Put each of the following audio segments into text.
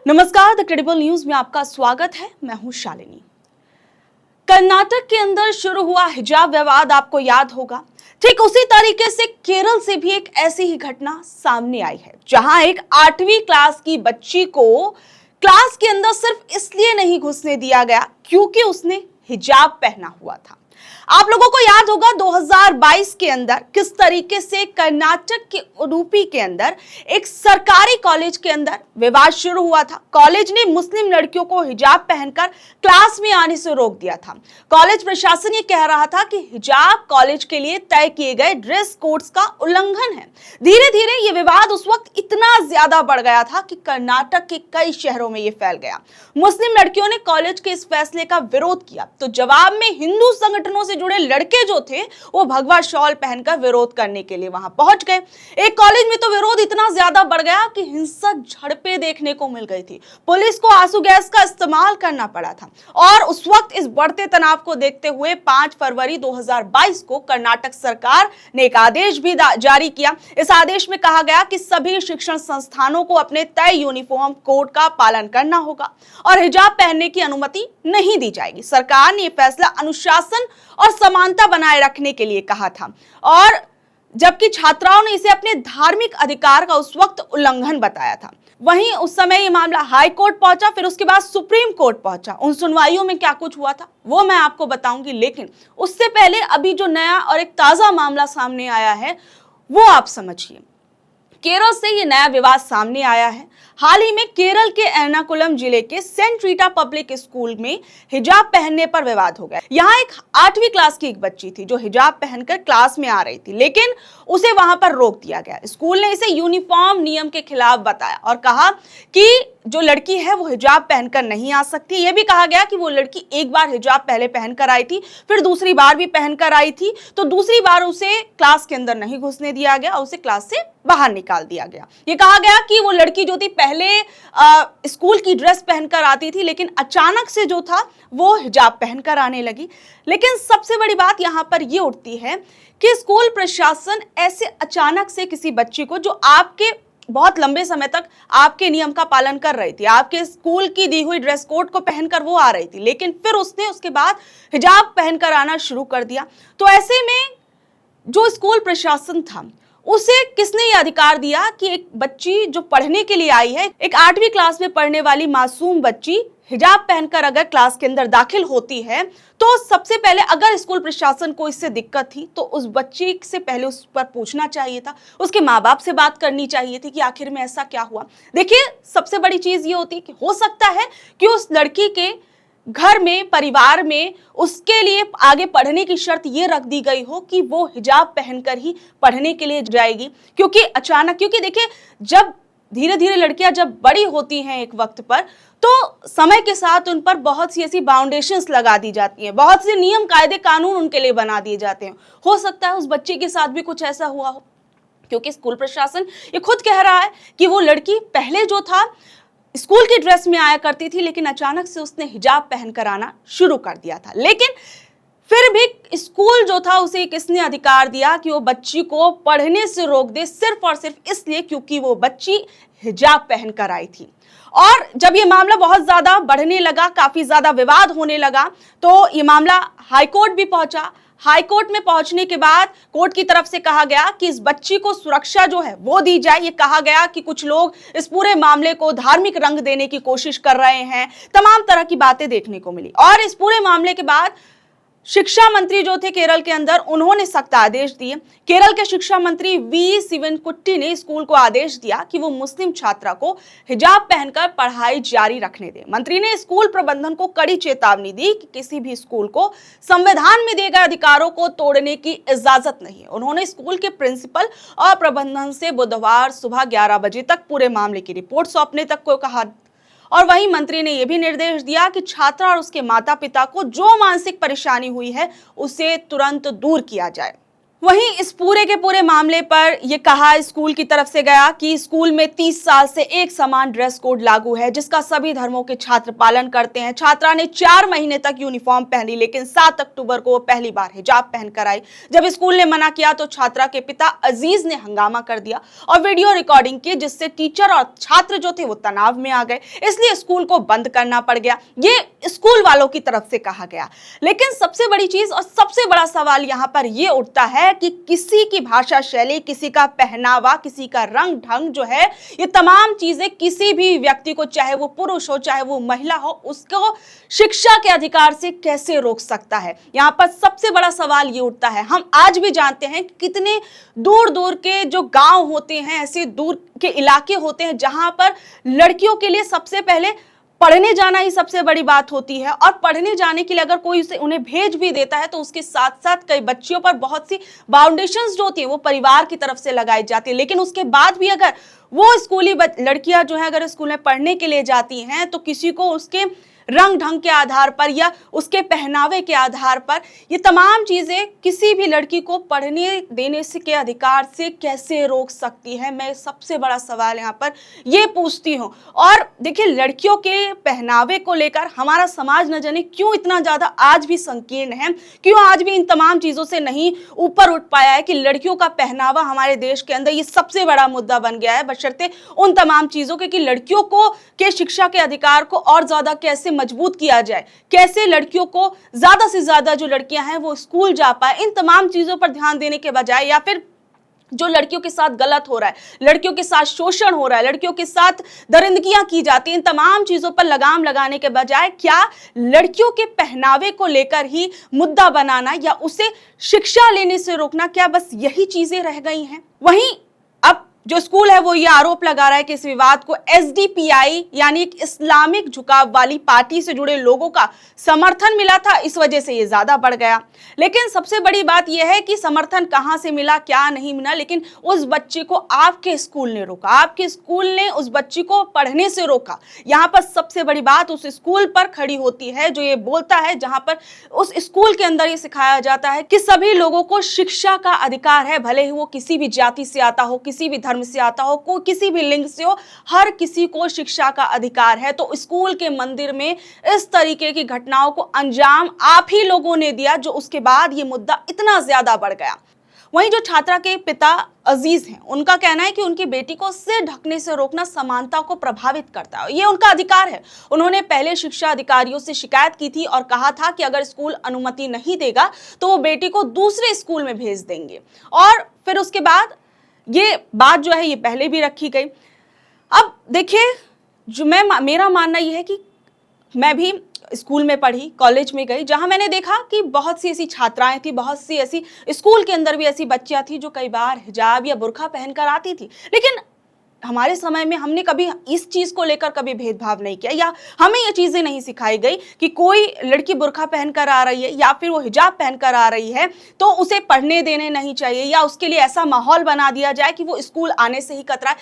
नमस्कार, the credible news में आपका स्वागत है। मैं हूं शालिनी। कर्नाटक के अंदर शुरू हुआ हिजाब विवाद आपको याद होगा। ठीक उसी तरीके से केरल से भी एक ऐसी ही घटना सामने आई है, जहां एक 8वीं क्लास की बच्ची को क्लास के अंदर सिर्फ इसलिए नहीं घुसने दिया गया क्योंकि उसने हिजाब पहना हुआ था। आप लोगों को याद होगा 2022 के अंदर किस तरीके से कर्नाटक के उडुपी के अंदर एक सरकारी कॉलेज के अंदर विवाद शुरू हुआ था। कॉलेज ने मुस्लिम लड़कियों को हिजाब पहनकर क्लास में आने से रोक दिया था। कॉलेज प्रशासन ये कह रहा था कि हिजाब कॉलेज के लिए तय किए गए ड्रेस कोड्स का उल्लंघन है। धीरे धीरे ये विवाद उस वक्त इतना ज्यादा बढ़ गया था कि कर्नाटक के कई शहरों में ये फैल गया। मुस्लिम लड़कियों ने कॉलेज के इस फैसले का विरोध किया, तो जवाब में हिंदू संगठनों से जुड़े लड़के जो थे वो भगवा शॉल पहनकर विरोध करने के लिए वहां पहुंच गए। एक कॉलेज में तो विरोध इतना ज्यादा बढ़ गया कि हिंसक झड़पें देखने को मिल गई थी। पुलिस को आंसू गैस का इस्तेमाल करना पड़ा था। और उस वक्त इस बढ़ते तनाव को देखते हुए 5 फरवरी 2022 को कर्नाटक सरकार ने एक आदेश भी जारी किया। इस आदेश में कहा गया कि सभी शिक्षण संस्थानों को अपने तय यूनिफॉर्म कोड का पालन करना होगा और हिजाब पहनने की अनुमति नहीं दी जाएगी। सरकार ने यह फैसला अनुशासन और समानता बनाए रखने के लिए कहा था, और जबकि छात्राओं ने इसे अपने धार्मिक अधिकार का उस वक्त उल्लंघन बताया था। वहीं उस समय ये मामला हाई कोर्ट पहुंचा, फिर उसके बाद सुप्रीम कोर्ट पहुंचा। उन सुनवाइयों में क्या कुछ हुआ था वो मैं आपको बताऊंगी, लेकिन उससे पहले अभी जो नया और एक ताजा मामला सामने आया है वो आप समझिए। केरल से ये नया विवाद सामने आया है। हाल ही में केरल के एर्नाकुलम जिले के सेंट रीटा पब्लिक स्कूल में हिजाब पहनने पर विवाद हो गया। यहाँ एक 8वीं क्लास की एक बच्ची थी जो हिजाब पहनकर क्लास में आ रही थी, लेकिन उसे वहां पर रोक दिया गया। स्कूल ने इसे यूनिफॉर्म नियम के खिलाफ बताया और कहा कि जो लड़की है वो हिजाब पहनकर नहीं आ सकती। यह भी कहा गया कि वो लड़की एक बार हिजाब पहले पहनकर आई थी, फिर दूसरी बार भी पहनकर आई थी, तो दूसरी बार उसे क्लास के अंदर नहीं घुसने दिया गया, उसे क्लास से बाहर निकाल दिया गया। ये कहा गया कि वो लड़की जो थी पहले स्कूल की ड्रेस पहनकर आती थी, लेकिन अचानक से जो था वो हिजाब पहनकर आने लगी। लेकिन सबसे बड़ी बात यहाँ पर ये उठती है कि स्कूल प्रशासन ऐसे अचानक से किसी बच्ची को, जो आपके बहुत लंबे समय तक आपके नियम का पालन कर रही थी, आपके स्कूल की दी हुई ड्रेस कोड को पहनकर वो आ रही थी, लेकिन फिर उसने उसके बाद हिजाब पहनकर आना शुरू कर दिया, तो ऐसे में जो स्कूल प्रशासन था उसे किसने ये अधिकार दिया कि एक बच्ची जो पढ़ने के लिए आई है, एक 8वीं क्लास में पढ़ने वाली मासूम बच्ची हिजाब पहनकर अगर क्लास के अंदर दाखिल होती है, तो सबसे पहले अगर स्कूल प्रशासन को इससे दिक्कत थी तो उस बच्ची से पहले उस पर पूछना चाहिए था, उसके माँ बाप से बात करनी चाहिए थी कि आखिर में ऐसा क्या हुआ। देखिए, सबसे बड़ी चीज ये होती है कि हो सकता है कि उस लड़की के घर में, परिवार में उसके लिए आगे पढ़ने की शर्त ये रख दी गई हो कि वो हिजाब पहनकर ही पढ़ने के लिए जाएगी, क्योंकि देखिए, जब धीरे धीरे लड़कियां जब बड़ी होती हैं एक वक्त पर, तो समय के साथ उन पर बहुत सी ऐसी बाउंडेशंस लगा दी जाती हैं, बहुत से नियम कायदे कानून उनके लिए बना दिए जाते हैं। हो सकता है उस बच्चे के साथ भी कुछ ऐसा हुआ हो, क्योंकि स्कूल प्रशासन ये खुद कह रहा है कि वो लड़की पहले जो था स्कूल की ड्रेस में आया करती थी, लेकिन अचानक से उसने हिजाब पहनकर आना शुरू कर दिया था। लेकिन फिर भी स्कूल जो था उसे किसने अधिकार दिया कि वो बच्ची को पढ़ने से रोक दे, सिर्फ और सिर्फ इसलिए क्योंकि वो बच्ची हिजाब पहनकर आई थी। और जब ये मामला बहुत ज्यादा बढ़ने लगा, काफी ज्यादा विवाद होने लगा, तो ये मामला हाईकोर्ट भी पहुंचा। हाईकोर्ट में पहुंचने के बाद कोर्ट की तरफ से कहा गया कि इस बच्ची को सुरक्षा जो है वो दी जाए। ये कहा गया कि कुछ लोग इस पूरे मामले को धार्मिक रंग देने की कोशिश कर रहे हैं, तमाम तरह की बातें देखने को मिली। और इस पूरे मामले के बाद शिक्षा मंत्री जो थे केरल के अंदर, उन्होंने सख्त आदेश दिए। केरल के शिक्षा मंत्री वी शिवनकुट्टी ने स्कूल को आदेश दिया कि वो मुस्लिम छात्रा को हिजाब पहनकर पढ़ाई जारी रखने दे। मंत्री ने स्कूल प्रबंधन को कड़ी चेतावनी दी कि किसी भी स्कूल को संविधान में दिए गए अधिकारों को तोड़ने की इजाजत नहीं है। उन्होंने स्कूल के प्रिंसिपल और प्रबंधन से बुधवार सुबह 11 बजे तक पूरे मामले की रिपोर्ट सौंपने तक को कहा। और वहीं मंत्री ने यह भी निर्देश दिया कि छात्रा और उसके माता पिता को जो मानसिक परेशानी हुई है उसे तुरंत दूर किया जाए। वहीं इस पूरे के पूरे मामले पर यह कहा स्कूल की तरफ से गया कि स्कूल में 30 साल से एक समान ड्रेस कोड लागू है, जिसका सभी धर्मों के छात्र पालन करते हैं। छात्रा ने 4 महीने तक यूनिफॉर्म पहनी, लेकिन 7 अक्टूबर को वो पहली बार हिजाब पहनकर आई। जब स्कूल ने मना किया तो छात्रा के पिता अजीज ने हंगामा कर दिया और वीडियो रिकॉर्डिंग की, जिससे टीचर और छात्र जो थे वो तनाव में आ गए, इसलिए स्कूल को बंद करना पड़ गया। ये स्कूल वालों की तरफ से कहा गया। लेकिन सबसे बड़ी चीज और सबसे बड़ा सवाल यहां पर यह उठता है कि किसी की भाषा शैली, किसी का पहनावा, किसी का रंग ढंग जो है, ये तमाम चीजें किसी भी व्यक्ति को, चाहे वो पुरुष हो चाहे वो महिला हो, उसको शिक्षा के अधिकार से कैसे रोक सकता है। यहां पर सबसे बड़ा सवाल ये उठता है। हम आज भी जानते हैं कि कितने दूर दूर के जो गांव होते हैं, ऐसे दूर के इलाके होते हैं जहां पर लड़कियों के लिए सबसे पहले पढ़ने जाना ही सबसे बड़ी बात होती है, और पढ़ने जाने के लिए अगर कोई उन्हें भेज भी देता है तो उसके साथ साथ कई बच्चियों पर बहुत सी बाउंडेशंस जो होती है वो परिवार की तरफ से लगाई जाती है। लेकिन उसके बाद भी अगर वो स्कूली लड़कियां जो है अगर स्कूल में पढ़ने के लिए जाती हैं तो किसी को उसके रंग ढंग के आधार पर या उसके पहनावे के आधार पर ये तमाम चीजें किसी भी लड़की को पढ़ने देने से के अधिकार से कैसे रोक सकती है। मैं सबसे बड़ा सवाल यहाँ पर ये पूछती हूँ। और देखिए, लड़कियों के पहनावे को लेकर हमारा समाज न जाने क्यों इतना ज्यादा आज भी संकीर्ण है, क्यों आज भी इन तमाम चीजों से नहीं ऊपर उठ पाया है कि लड़कियों का पहनावा हमारे देश के अंदर ये सबसे बड़ा मुद्दा बन गया है, बशर्ते उन तमाम चीजों के कि लड़कियों को के शिक्षा के अधिकार को और ज्यादा कैसे मजबूत किया जाए, कैसे लड़कियों को ज्यादा से ज्यादा जो लड़कियां हैं वो स्कूल जा पाए। इन तमाम चीजों पर ध्यान देने के बजाय, या फिर जो लड़कियों के साथ गलत हो रहा है, लड़कियों के साथ शोषण हो रहा है, लड़कियों के साथ दरिंदगियां की जाती हैं, इन तमाम चीजों पर लगाम लगाने के बजाय क्या लड़कियों के पहनावे को लेकर ही मुद्दा बनाना या उसे शिक्षा लेने से रोकना, क्या बस यही चीजें रह गई हैं? वहीं अब जो स्कूल है वो ये आरोप लगा रहा है कि इस विवाद को एसडीपीआई यानी एक इस्लामिक झुकाव वाली पार्टी से जुड़े लोगों का समर्थन मिला था, इस वजह से ये ज्यादा बढ़ गया। लेकिन सबसे बड़ी बात यह है कि समर्थन कहां से मिला, क्या नहीं मिला, लेकिन उस बच्चे को आपके स्कूल ने रोका, आपके स्कूल ने उस बच्ची को पढ़ने से रोका। यहाँ पर सबसे बड़ी बात उस स्कूल पर खड़ी होती है जो ये बोलता है, जहां पर उस स्कूल के अंदर ये सिखाया जाता है कि सभी लोगों को शिक्षा का अधिकार है, भले ही वो किसी भी जाति से आता हो, किसी भी धर्म से आता हो, कोई किसी भी लिंग से हो, हर किसी को शिक्षा का अधिकार है। तो स्कूल के मंदिर में इस तरीके की घटनाओं को अंजाम आप ही लोगों ने दिया, जो उसके बाद ये मुद्दा इतना ज्यादा बढ़ गया। वहीं जो छात्रा के पिता अजीज हैं, उनका कहना है कि उनकी बेटी को सिर ढकने से रोकना समानता को प्रभावित करता है, ये उनका अधिकार है। उन्होंने पहले शिक्षा अधिकारियों से शिकायत की थी और कहा था कि अगर स्कूल अनुमति नहीं देगा तो वो बेटी को दूसरे स्कूल में भेज देंगे, और फिर उसके बाद ये बात जो है ये पहले भी रखी गई। अब देखिए, जो मेरा मानना यह है कि मैं भी स्कूल में पढ़ी, कॉलेज में गई, जहां मैंने देखा कि बहुत सी ऐसी छात्राएं थी, बहुत सी ऐसी स्कूल के अंदर भी ऐसी बच्चियां थी जो कई बार हिजाब या बुर्का पहनकर आती थी। लेकिन हमारे समय में हमने कभी इस चीज को लेकर कभी भेदभाव नहीं किया, या हमें ये चीजें नहीं सिखाई गई कि कोई लड़की बुर्का पहनकर आ रही है या फिर वो हिजाब पहनकर आ रही है तो उसे पढ़ने देने नहीं चाहिए, या उसके लिए ऐसा माहौल बना दिया जाए कि वो स्कूल आने से ही कतराए।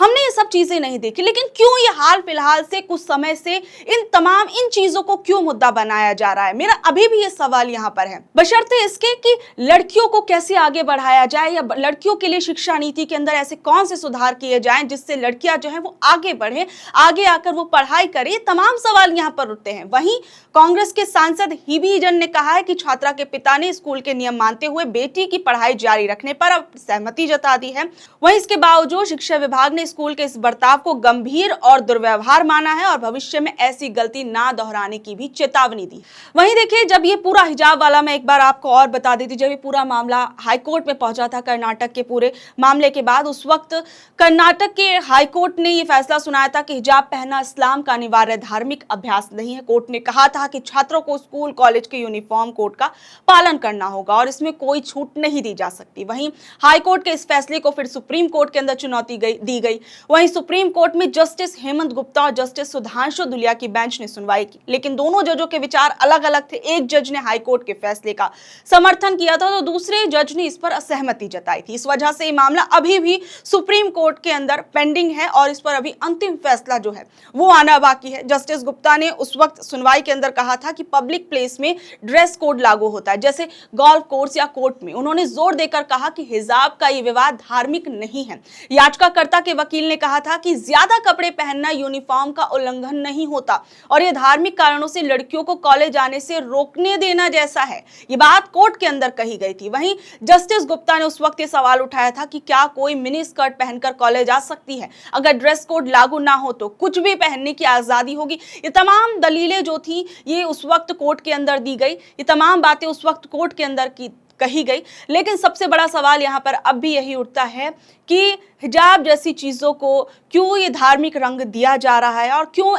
हमने ये सब चीजें नहीं देखी। लेकिन क्यों ये हाल फिलहाल से कुछ समय से इन चीजों को क्यों मुद्दा बनाया जा रहा है, मेरा अभी भी ये सवाल यहाँ पर है। बशर्ते इसके कि लड़कियों को कैसे आगे बढ़ाया जाए, या लड़कियों के लिए शिक्षा नीति के अंदर ऐसे कौन से सुधार किए जाएं जिससे लड़कियां जो है वो आगे बढ़े, आगे आकर वो पढ़ाई करे, तमाम सवाल यहाँ पर उठते हैं। वहीं कांग्रेस के सांसद हिबी ईडन ने कहा है कि छात्रा के पिता ने स्कूल के नियम मानते हुए बेटी की पढ़ाई जारी रखने पर अब सहमति जता दी है। वहीं इसके बावजूद शिक्षा विभाग ने स्कूल के इस बर्ताव को गंभीर और दुर्व्यवहार माना है और भविष्य में ऐसी गलती ना दोहराने की भी चेतावनी दी। वहीं देखिए, जब ये पूरा हिजाब वाला, मैं एक बार आपको और बता देती, जब ये पूरा मामला हाईकोर्ट में पहुंचा था कर्नाटक के पूरे मामले के बाद, उस वक्त कर्नाटक के हाईकोर्ट ने ये फैसला सुनाया था कि हिजाब पहनना इस्लाम का अनिवार्य धार्मिक अभ्यास नहीं है। कोर्ट ने कहा था कि छात्रों को स्कूल कॉलेज के यूनिफॉर्म कोड का पालन करना होगा और इसमें कोई छूट नहीं दी जा सकती। वहीं हाईकोर्ट के इस फैसले को फिर सुप्रीम कोर्ट के अंदर चुनौती दी गई। गई। वहीं सुप्रीम कोर्ट में जस्टिस हेमंत गुप्ता और जस्टिस सुधांशु धुलिया की बेंच ने सुनवाई की, लेकिन दोनों जजों के विचार अलग अलग थे। एक जज ने हाईकोर्ट के फैसले का समर्थन किया था तो दूसरे जज ने इस पर असहमति जताई थी। इस वजह से ये मामला अभी भी सुप्रीम कोर्ट के अंदर पेंडिंग है और इस पर अभी अंतिम फैसला जो है वो आना बाकी है। जस्टिस गुप्ता ने उस वक्त सुनवाई के अंदर कहा था कि पब्लिक प्लेस में ड्रेस कोड लागू होता है, जैसे गोल्फ कोर्स या कोर्ट में। उन्होंने जोर देकर कहा कि हिजाब का ये विवाद धार्मिक नहीं है। याचिकाकर्ता के वकील ने कहा था कि ज्यादा कपड़े पहनना यूनिफॉर्म का उल्लंघन नहीं होता और ये धार्मिक कारणों से लड़कियों को कॉलेज आने से रोकने देना जैसा है। ये बात कोर्ट के अंदर कही गई थी। वहीं जस्टिस गुप्ता ने उस वक्त ये सवाल उठाया था कि क्या कोई मिनी स्कर्ट पहनकर कॉलेज आ सकती है? अगर ड्रेस कोड लागू ना हो तो कुछ भी पहनने की आजादी होगी। ये तमाम दलीलें जो थी ये उस वक्त कोर्ट के अंदर दी गई, ये तमाम बातें उस वक्त कोर्ट के अंदर की कही गई। लेकिन सबसे बड़ा सवाल यहाँ पर अब भी यही उठता है कि हिजाब जैसी चीजों को क्यों ये धार्मिक रंग दिया जा रहा है और क्यों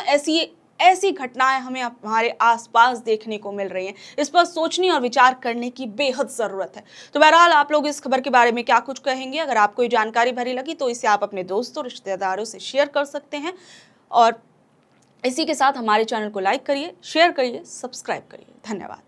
ऐसी घटनाएं हमें हमारे आसपास देखने को मिल रही हैं। इस पर सोचने और विचार करने की बेहद जरूरत है। तो बहरहाल आप लोग इस खबर के बारे में क्या कुछ कहेंगे? अगर आपको ये जानकारी भरी लगी तो इसे आप अपने दोस्तों रिश्तेदारों से शेयर कर सकते हैं और इसी के साथ हमारे चैनल को लाइक करिए, शेयर करिए, सब्सक्राइब करिए। धन्यवाद।